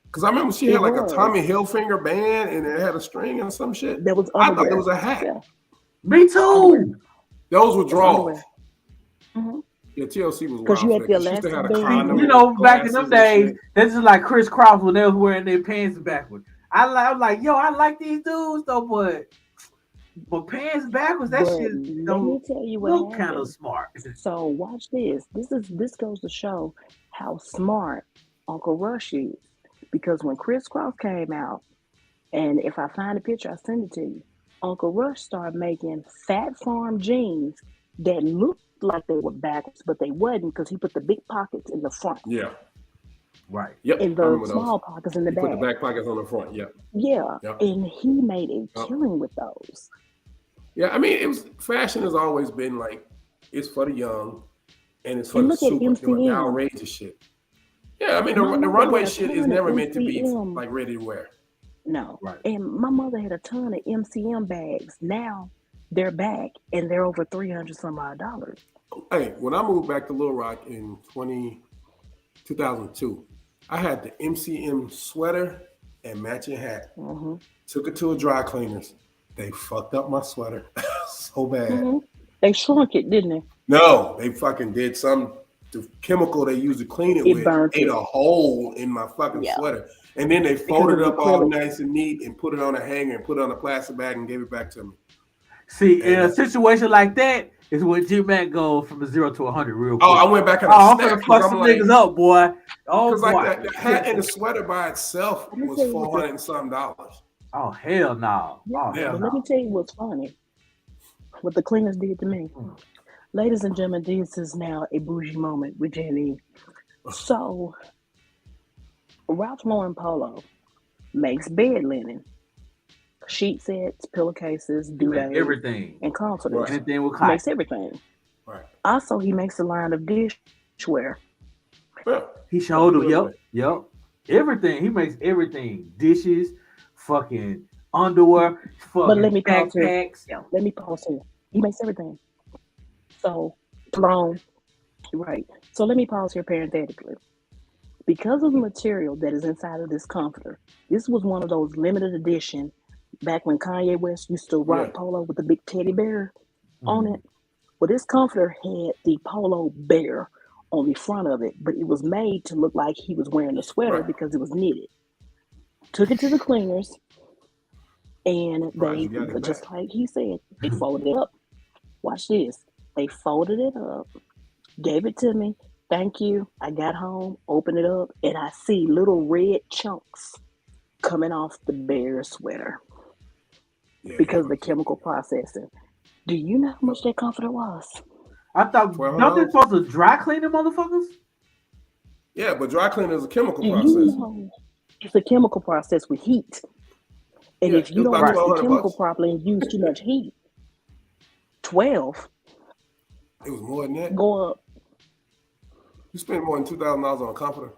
because I remember she had like a Tommy Hilfiger band, and it had a string and some shit. That was I thought it was a hat. Yeah. Me too. Those were draws. Mm-hmm. Yeah, TLC was Because wild. you had the She used to have a elastic condom. You know, back in glasses them and days, shit. that's just like Chris Cross when they was wearing their pants backwards. I'm like, yo, I like these dudes though, but pants backwards, that But shit let me tell you what look kind happened. of smart. So watch this. This goes to show how smart Uncle Rush is. Because when Chris Cross came out, and if I find a picture, I'll send it to you. Uncle Rush started making Fat Farm jeans that looked like they were backwards, but they wasn't because he put the big pockets in the front. Yeah. Right. Yep. And the small pockets in the back. Put the back pockets on the front. Yep. Yeah. Yep. And he made a killing with those. Yeah, I mean, fashion has always been like it's for the young, and it's for the outrageous shit. Yeah, I mean, the runway shit is never meant to be like ready to wear. No. Right. And my mother had a ton of MCM bags. Now they're back and they're over $300 some odd. Hey, when I moved back to Little Rock in 2002, I had the MCM sweater and matching hat. Mm-hmm. Took it to a dry cleaners. They fucked up my sweater so bad. Mm-hmm. They shrunk it, didn't they? No, they fucking did the chemical they used to clean it with ate a hole in my fucking sweater. And then they folded it up all nice and neat and put it on a hanger and put it on a plastic bag and gave it back to me. See, in a situation like that is when G-Mac goes from 0 to 100 real quick. Oh, I went back and I'm gonna fuck some niggas up, boy. Oh, boy. Like the hat and the sweater by itself was $400 and something. Oh, hell no. Let me tell you what's funny. What the cleaners did to me. Ladies and gentlemen, this is now a bougie moment with Jenny. So, Ralph Lauren Polo makes bed linen, sheet sets, pillowcases, duvets, everything, and comforters. Anything with he makes everything. Right. Also, he makes a line of dishware. He showed him. Yep. Everything. He makes everything. Dishes, fucking underwear, fucking but let me pause backpacks. here. Let me pause here. He makes everything. So, cologne. Right. So let me pause here parenthetically. Because of the material that is inside of this comforter, this was one of those limited edition, back when Kanye West used to rock polo with the big teddy bear on it. Well, this comforter had the polo bear on the front of it, but it was made to look like he was wearing a sweater because it was knitted. Took it to the cleaners, and they, just like he said, they folded it up. Watch this. They folded it up, gave it to me. Thank you. I got home, opened it up, and I see little red chunks coming off the bear sweater because of the chemical processing. Do you know how much that comforter was? I thought, don't they supposed to dry clean them motherfuckers? Yeah, but dry cleaning is a chemical Do process. you know it's a chemical process with heat? And if you don't mix the chemical properly and use too much heat, 12. It was more than that. Go up. You spent more than $2,000 on a comforter.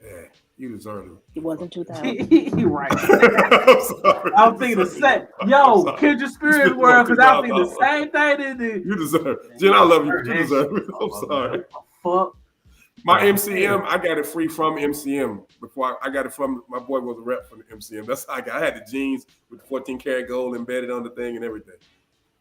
Yeah, you deserve it. It wasn't 2,000. Right. I was thinking the same. Yo, Kindred Spirits World, because I was thinking the same thing. You deserve it. Jen, I love you, but you deserve it. I'm sorry. Fuck. My MCM, I got it free from MCM. Before I got it from, my boy was a rep from the MCM. That's how I got. I had the jeans with 14 karat gold embedded on the thing and everything.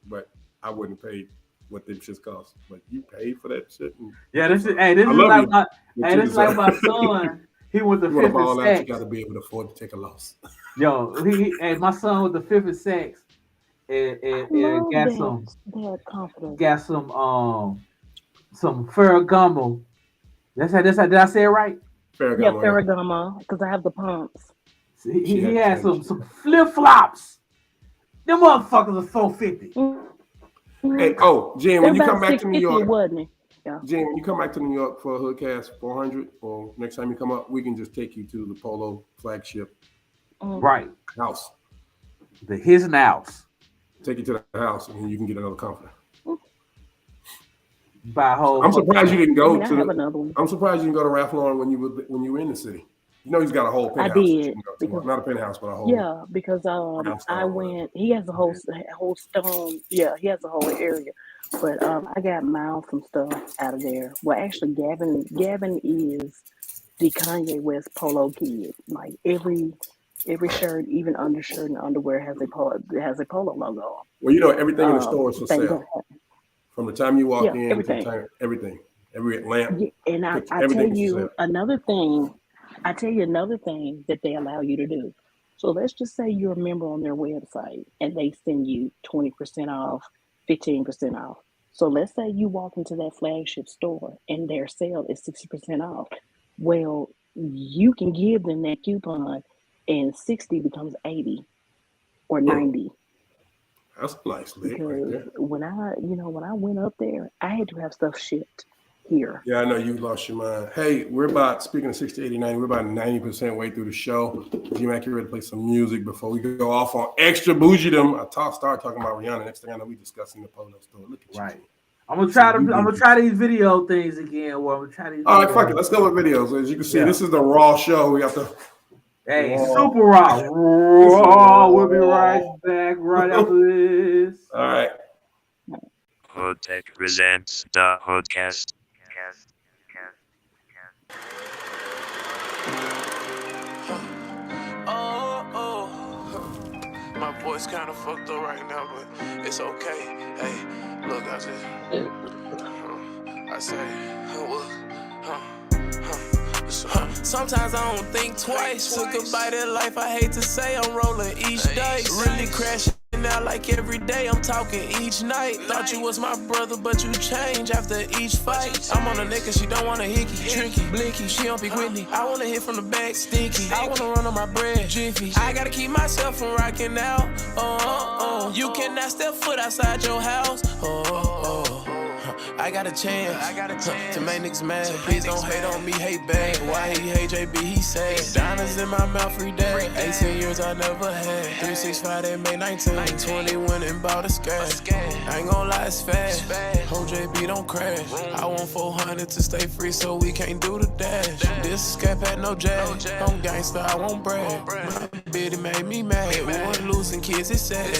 But I wouldn't pay what them shits cost. But you paid for that shit. Yeah, this is like my son. He was the fifth in sex. You got to be able to afford to take a loss. Yo, my son was the fifth in sex, and got some Ferragamo. That's how. Did I say it right? Ferragamo, because I have the pumps. He had some flip flops. Them motherfuckers are $450. Hey, Jen, when you come back to New York, wasn't it? Yeah. Jen, when you come back to New York for a HoodCast 400, or next time you come up, we can just take you to the Polo flagship house. His house. Take you to the house, and then you can get another comforter. I'm surprised you didn't go to. I'm surprised you didn't go to Ralph Lauren when you were in the city. You know he's got a whole penthouse. I did. Not a penthouse, but a whole. Yeah, because I went. He has a whole stone. Yeah, he has a whole area. But I got miles some stuff out of there. Well, actually, Gavin is the Kanye West polo kid. Like every shirt, even undershirt and underwear has a polo logo on. Well, you know everything in the store is for sale. From the time you walk in, everything, every lamp. Yeah, and I tell you another thing. I tell you another thing that they allow you to do. So let's just say you're a member on their website and they send you 20% off, 15% off. So let's say you walk into that flagship store and their sale is 60% off. Well, you can give them that coupon and 60 becomes 80 or 90. That's a nice lick right there. When I went up there, I had to have stuff shipped here. Yeah, I know you lost your mind. Hey, speaking of 60, 80, 90, we're about 90% way through the show. G-Mac, you ready to play some music before we go off on extra bougie-dom? Start talking about Rihanna. Next thing I know, we discussing the polo store. Look at you. I'm gonna try these video things again. All right, fuck it. Let's go with videos. As you can see, this is the raw show. We got the super raw. We'll be right back right after this. All right. HoodTech presents the HoodCast. My voice kind of fucked up right now, but it's okay. Hey, look, I say, sometimes I don't think twice. Took a bite of life, I hate to say I'm rolling each day. Really crashing out like every day, I'm talking each night. Thought you was my brother, but you change after each fight. I'm on a nigga, she don't want a hickey, tricky, blinky, she don't be Whitney. I wanna hit from the back, stinky. I wanna run on my bread, jiffy. I gotta keep myself from rocking out. You cannot step foot outside your house. I got a chance to make niggas mad. Please don't hate on me, hate back. Why he hate JB, he sad. Diamonds in my mouth every day. 18 years I never had. 365, they made 19. 20 went and bought a skirt. I ain't gon' lie, it's fast. Whole JB don't crash. I want 400 to stay free so we can't do the dash. This scap had no jazz. I'm gangsta, I won't brag. My bitty made me mad. We weren't losing kids, it's sad.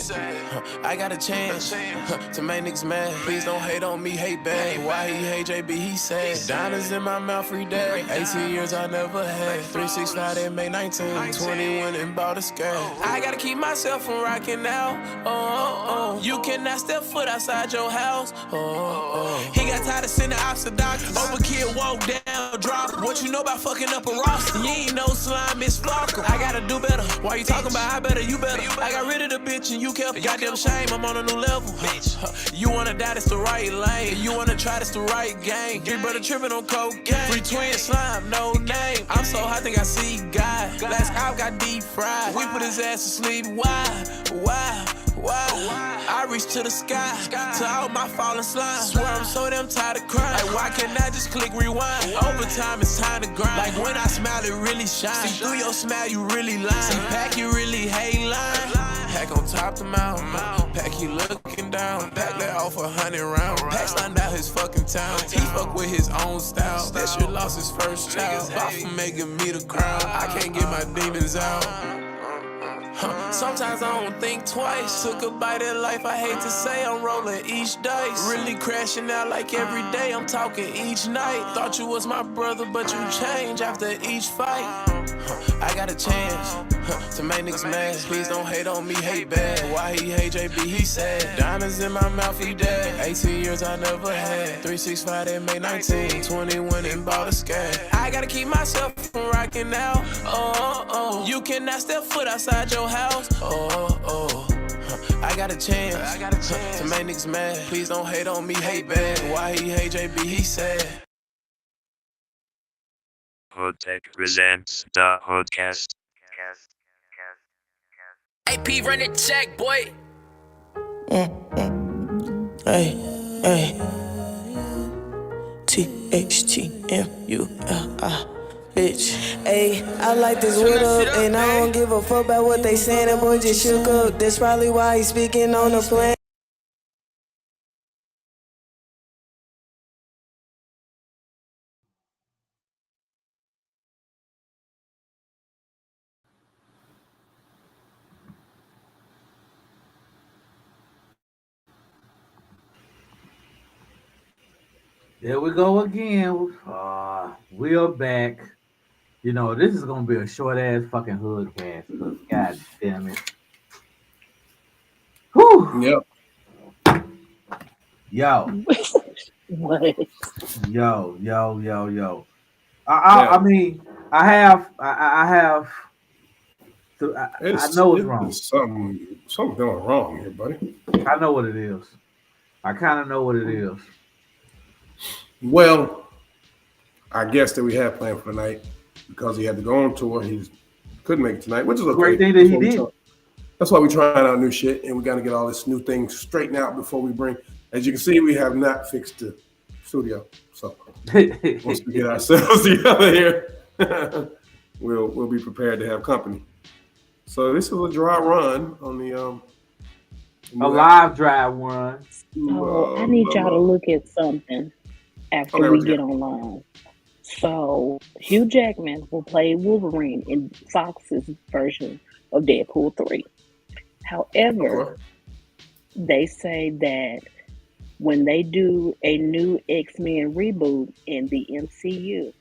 I got a chance to make niggas mad. Please don't hate on me, hate back. Why he hate JB, he sad. Diamonds in my mouth every day. 18 years I never had. 365, they made 19. 20 went and bought a skirt. I gotta keep myself from rocking out. You cannot step foot outside your house. He got tired of sending ops to doctors. Overkill walk down drop. What you know about fucking up a roster? You ain't no slime, it's Sparkle. I gotta do better. Why you talking about how better? You better. I got rid of the bitch and you kept. Goddamn shame, I'm on a new level. You wanna die, that's the right lane. You wanna try, that's the right game. Your brother tripping on cocaine. Free twin slime, no name. I'm so hot, think I see God. Last cop got deep fried. We put his ass to sleep. Why? I reach to the sky, to all my falling slime. Swear I'm so damn tired of crying. Like, why can't I just click rewind? Overtime, it's time to grind. Like, when I smile, it really shines. See through your smile, you really lying. See, Pack, you really hate lying. Pack on top the mountain. Pack, he looking down. Pack let off 100 rounds. Pack signed out his fucking town. He fuck with his own style. That shit lost his first child. Fought for making me the crown. I can't get my demons out. Sometimes I don't think twice. Took a bite of life, I hate to say I'm rolling each dice. Really crashing out like every day, I'm talking each night. Thought you was my brother, but you change after each fight. I got a chance to make niggas mad. Please don't hate on me, hate bad. Why he hate JB, he sad. Diamonds in my mouth, he dead. 18 years I never had. 365, they made 19. 21 and bought a scat. I gotta keep myself from rocking out. Oh. You cannot step foot outside your house. Oh. I got a chance to make niggas mad. Please don't hate on me, hate bad. Why he hate JB, he sad. HoodTech presents the HoodCast. AP run it check, boy. Hey. THTMULI. Bitch, ayy, I like this word up, and I don't give a fuck about what they saying. That boy just shook up. That's probably why he's speaking on the plan. There we go again. We are back. You know, this is gonna be a short ass fucking hood cast. God damn it. Whew. Yep. Yo. What? Yo. I mean, I know it's wrong. Something going wrong here, buddy. I know what it is. I kind of know what it is. Well, our guest that we had planned for tonight, because he had to go on tour, he couldn't make it tonight, which is okay. Great thing that he did. That's why we're trying out new shit, and we got to get all this new things straightened out before we bring. As you can see, we have not fixed the studio, so once we get ourselves together here, we'll be prepared to have company. So this is a dry run on the a live drive run. So I need y'all to look at something after we get online. So Hugh Jackman will play Wolverine in Fox's version of Deadpool 3. However, they say that when they do a new X-Men reboot in the MCU,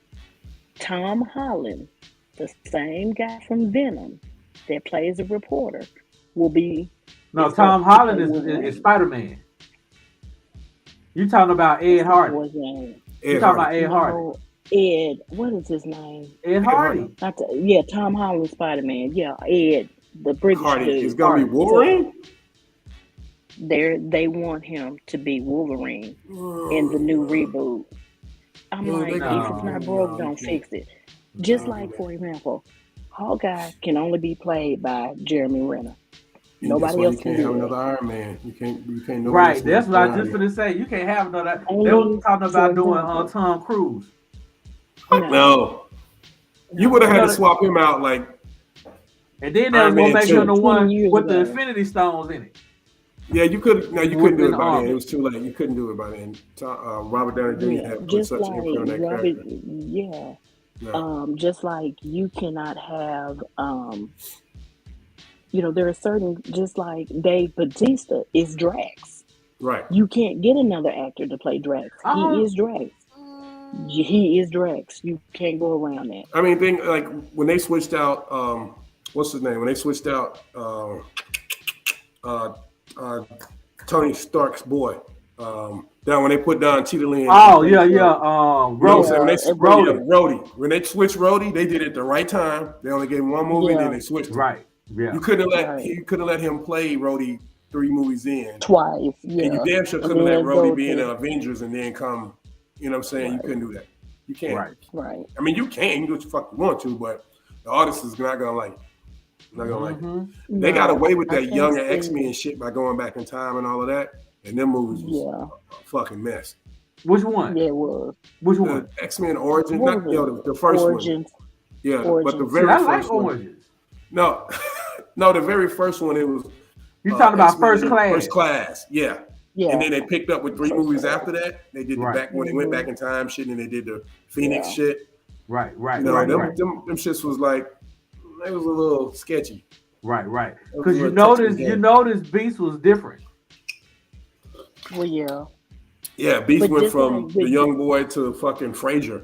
Tom Holland, the same guy from Venom that plays a reporter, will be... No, Tom Holland is Spider-Man. You talking about Ed Hardy? You talking about Ed Hardy? No, Ed, what is his name? Ed Hardy. Yeah, Tom Holland Spider-Man. Yeah, Ed, the British Hardy dude. is gonna be Wolverine. They want him to be Wolverine in the new reboot. I'm like, if it's not broke, don't fix it. Just like, for example, Hawkeye can only be played by Jeremy Renner. Nobody else can have do another Iron Man. You can't. Right, that's what I was just gonna say. You can't have another. They were talking about doing Tom Cruise. No, you would have had to swap him out, like. And then they were gonna make him the one with the Infinity Stones in it. Yeah, you could. No, you couldn't do it by then. It was too late. You couldn't do it by then. Robert Downey Jr. had put such an imprint on that character. Yeah. Just like you cannot have, there are certain, just like Dave Bautista is Drax. Right. You can't get another actor to play Drax. He is Drax. He is Drax. You can't go around that. I mean, like when they switched out, what's his name? When they switched out Tony Stark's boy, Down when they put down Cheetah Lee. Oh yeah. You know what I'm saying? When they switched Rhodey, they did it at the right time. They only gave him one movie, then they switched him. Right. Yeah. You couldn't let him play Rhodey 3 movies in. Twice. Yeah. And you damn sure couldn't let Rhodey be in the Avengers and then come. You know what I'm saying? You couldn't do that. You can't. Right. I mean, you can. You can do what you fucking want to, but the artist is not gonna like it. Not gonna like it. They got away with that younger X-Men shit by going back in time and all of that. And them movies was a fucking mess. Which one? Yeah, it was. Which one? X-Men Origins. The first Origins. one. Yeah, Origins. but the very I first like Origins. No, no, the very first one, it was. You talking about X-Men First Class? First Class, yeah. Yeah. And then they picked up with 3 movies after that. They did the back when they went back in time shit, and they did the Phoenix shit. Right. You know, them shits was like, it was a little sketchy. Right. Because you notice Beast was different. Well, yeah. Yeah, Beast went from the young boy to fucking Frazier.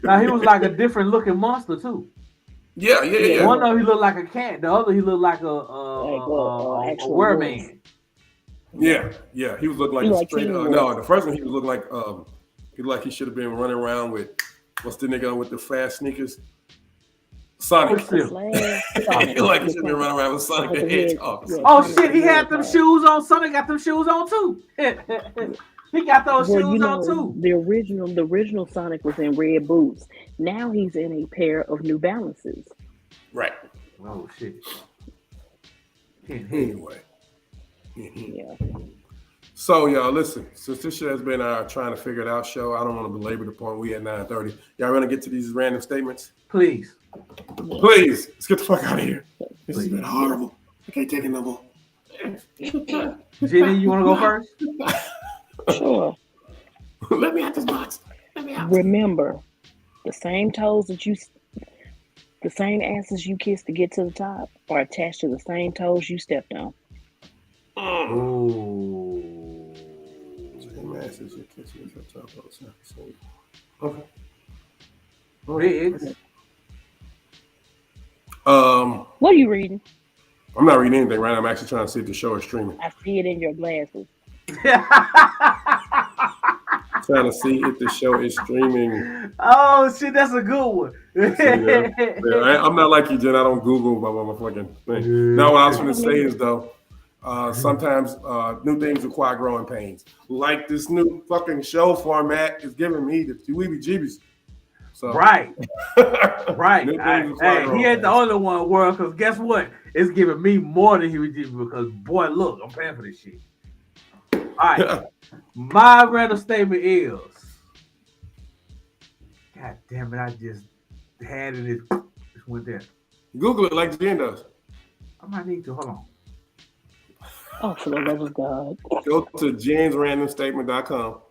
Now he was like a different looking monster too. Yeah. One of them he looked like a cat. The other he looked like a wereman. Yeah. He was looking like a straight. No, the first one he was looking like he looked like he should have been running around with what's the nigga with the fast sneakers? Sonic. He looked like he should have been running around with Sonic the Hedgehog. Oh shit, he had them shoes on. Sonic got them shoes on too. He got those shoes on too. The original Sonic was in red boots. Now he's in a pair of New Balances. Right. Oh shit. Anyway. Yeah. So y'all listen, since this shit has been our trying to figure it out show, I don't want to belabor the point. We at 9:30. Y'all want to get to these random statements? Please. Let's get the fuck out of here. This has been horrible. I can't take it no more. Jenny, you want to go first? Sure. Let me out this box. Remember, the same asses you kissed to get to the top are attached to the same toes you stepped on. Oh. Same asses you kissed to the top of the Okay. Biggs. What are you reading? I'm not reading anything right now. I'm actually trying to see if the show is streaming. I see it in your glasses. Trying to see if the show is streaming. Oh shit, that's a good one. I'm not like you, Jen. I don't Google my motherfucking thing. Now, what I was going to say is though, sometimes new things require growing pains. Like this new fucking show format is giving me the weebie-jeebies. So. Right. Hey, he ain't the only one, world. Because guess what? It's giving me more than he would give because boy, look, I'm paying for this shit. All right. My random statement is, God damn it, I just had it. Just went there. Google it like Jen does. I might need to. Hold on. Oh, for the love of God. Go to jensrandomstatement.com.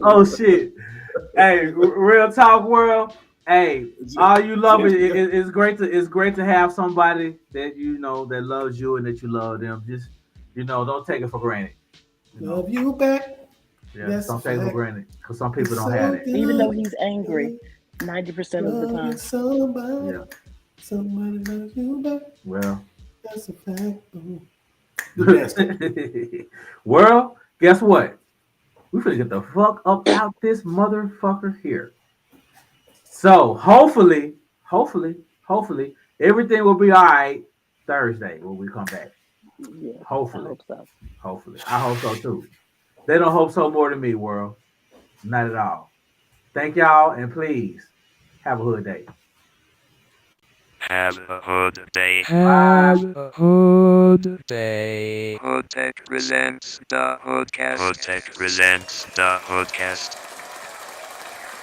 Oh shit. Hey, real talk world. Hey, all you love it's great to have somebody that you know that loves you and that you love them. Just don't take it for granted. Love you back. Yeah, don't take it for granted because some people don't have it. Even though he's angry 90% of the time. Somebody loves you back. Well, that's a fact. World, guess what? We finna get the fuck up out this motherfucker here. So hopefully, everything will be all right Thursday when we come back. Yeah, hopefully. I hope so. Hopefully. I hope so too. They don't hope so more than me, world. Not at all. Thank y'all, and please have a hood day. Have a hood day. Have a hood day. HoodTech presents the HoodCast. HoodTech presents the HoodCast.